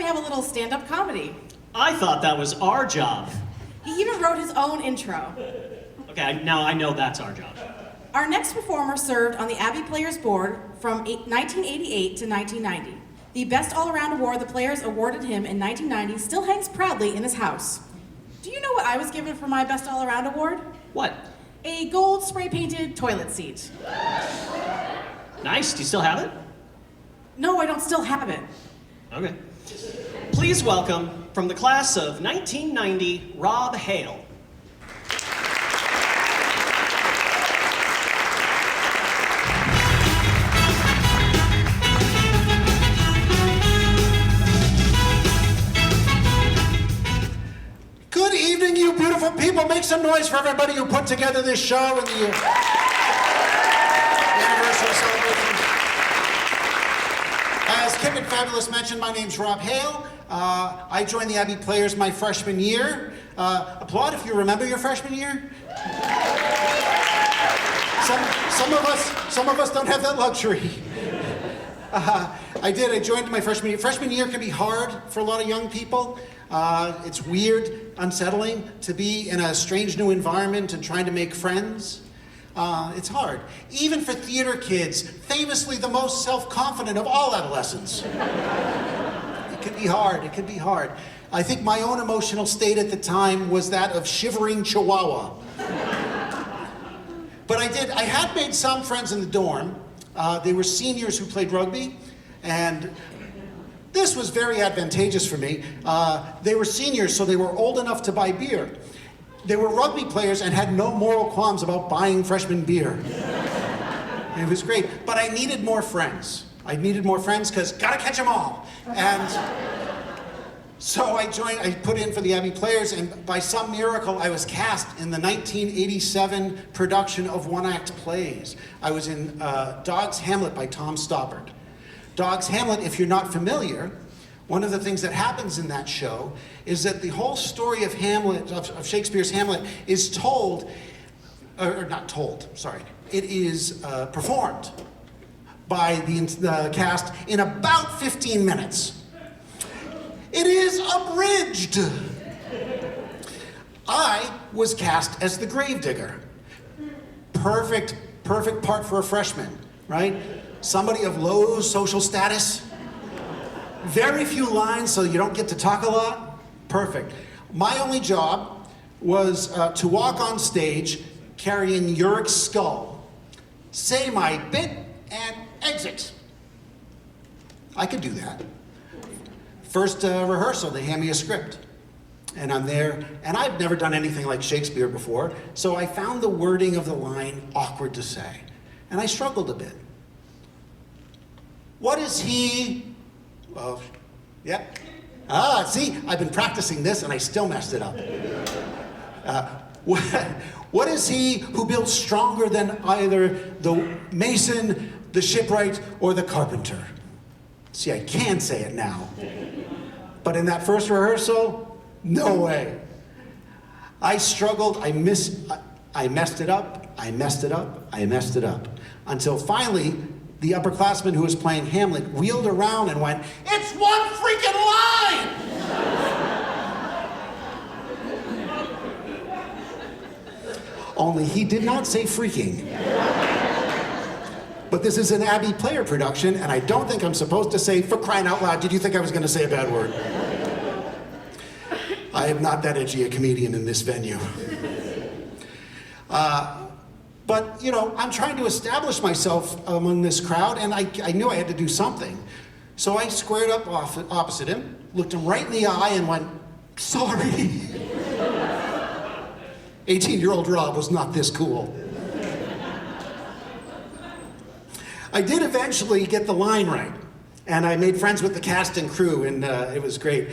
we have a little stand-up comedy. I thought that was our job. He even wrote his own intro. Okay, now I know that's our job. Our next performer served on the Abbey Players Board from 1988 to 1990. The Best All-Around Award the Players awarded him in 1990 still hangs proudly in his house. Do you know what I was given for my Best All-Around Award? What? A gold spray-painted toilet seat. Nice, do you still have it? No, I don't still have it. Okay. Please welcome, from the class of 1990, Rob Hale. Good evening, you beautiful people. Make some noise for everybody who put together this show and the anniversary celebration. As Kim and Fabulous mentioned, my name's Rob Hale. I joined the Abbey Players my freshman year. Applaud if you remember your freshman year. Some of us don't have that luxury. I joined my freshman year. Freshman year can be hard for a lot of young people. It's weird, unsettling to be in a strange new environment and trying to make friends. It's hard. Even for theater kids, famously the most self-confident of all adolescents. It can be hard, it can be hard. I think my own emotional state at the time was that of shivering chihuahua. But I had made some friends in the dorm. They were seniors who played rugby, and this was very advantageous for me. They were seniors, so they were old enough to buy beer. They were rugby players and had no moral qualms about buying freshman beer. It was great, but I needed more friends. I needed more friends because gotta catch them all. And so I put in for the Abbey Players, and by some miracle, I was cast in the 1987 production of one-act plays. I was in Dog's Hamlet by Tom Stoppard. Dog's Hamlet, if you're not familiar, one of the things that happens in that show is that the whole story of Hamlet, of Shakespeare's Hamlet, is told, or not told, sorry, it is performed by the cast in about 15 minutes. It is abridged. I was cast as the gravedigger. Perfect part for a freshman, right? Somebody of low social status. Very few lines, so you don't get to talk a lot. Perfect. My only job was to walk on stage carrying Yurik's skull, say my bit, and exit. I could do that. First rehearsal, they hand me a script. And I'm there, and I've never done anything like Shakespeare before, so I found the wording of the line awkward to say. And I struggled a bit. What is he? Well, yeah. See, I've been practicing this and I still messed it up. What is he who builds stronger than either the mason, the shipwright, or the carpenter? See, I can say it now. But in that first rehearsal, no way. I struggled, I messed it up, until finally, the upperclassman who was playing Hamlet wheeled around and went, "It's one freaking line!" Only he did not say freaking. But this is an Abbey Player production, and I don't think I'm supposed to say, for crying out loud, did you think I was going to say a bad word? I am not that edgy a comedian in this venue. But, you know, I'm trying to establish myself among this crowd, and I knew I had to do something. So I squared up opposite him, looked him right in the eye, and went, "Sorry." 18-year-old Rob was not this cool. I did eventually get the line right, and I made friends with the cast and crew, and it was great.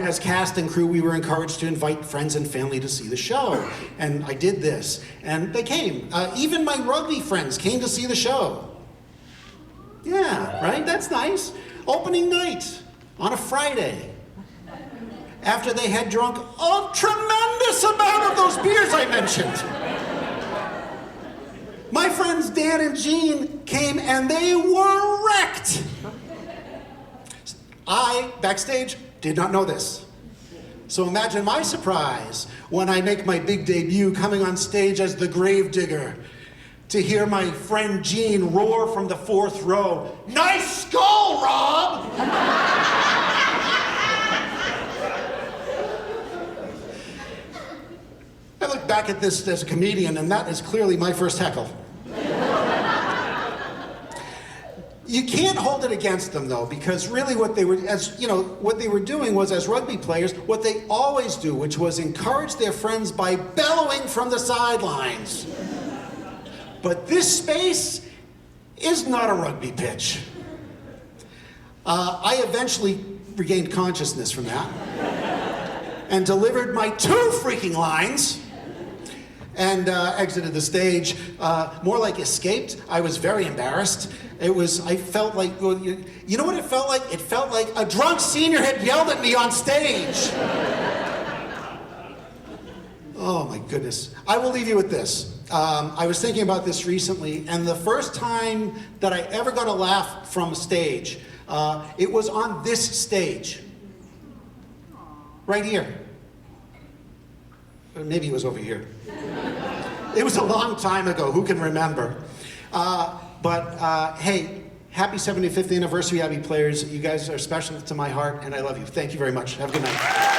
As cast and crew, we were encouraged to invite friends and family to see the show, and I did this, and they came. Even my rugby friends came to see the show. Yeah, right? That's nice. Opening night on a Friday, after they had drunk a tremendous amount of those beers I mentioned. My friends Dan and Jean came and they were wrecked. I, backstage, did not know this. So imagine my surprise when I make my big debut coming on stage as the Gravedigger, to hear my friend Gene roar from the 4th row, "Nice skull, Rob!" I look back at this as a comedian, and that is clearly my first heckle. You can't hold it against them, though, because really what they were, what they were doing was, as rugby players, what they always do, which was encourage their friends by bellowing from the sidelines. But this space is not a rugby pitch. I eventually regained consciousness from that and delivered my 2 freaking lines and exited the stage, more like escaped. I was very embarrassed. I felt like, well, you know what it felt like? It felt like a drunk senior had yelled at me on stage. Oh my goodness. I will leave you with this. I was thinking about this recently, and the first time that I ever got a laugh from a stage, it was on this stage. Right here. Or maybe it was over here. It was a long time ago, who can remember? But hey, happy 75th anniversary, Abbey players. You guys are special to my heart, and I love you. Thank you very much. Have a good night.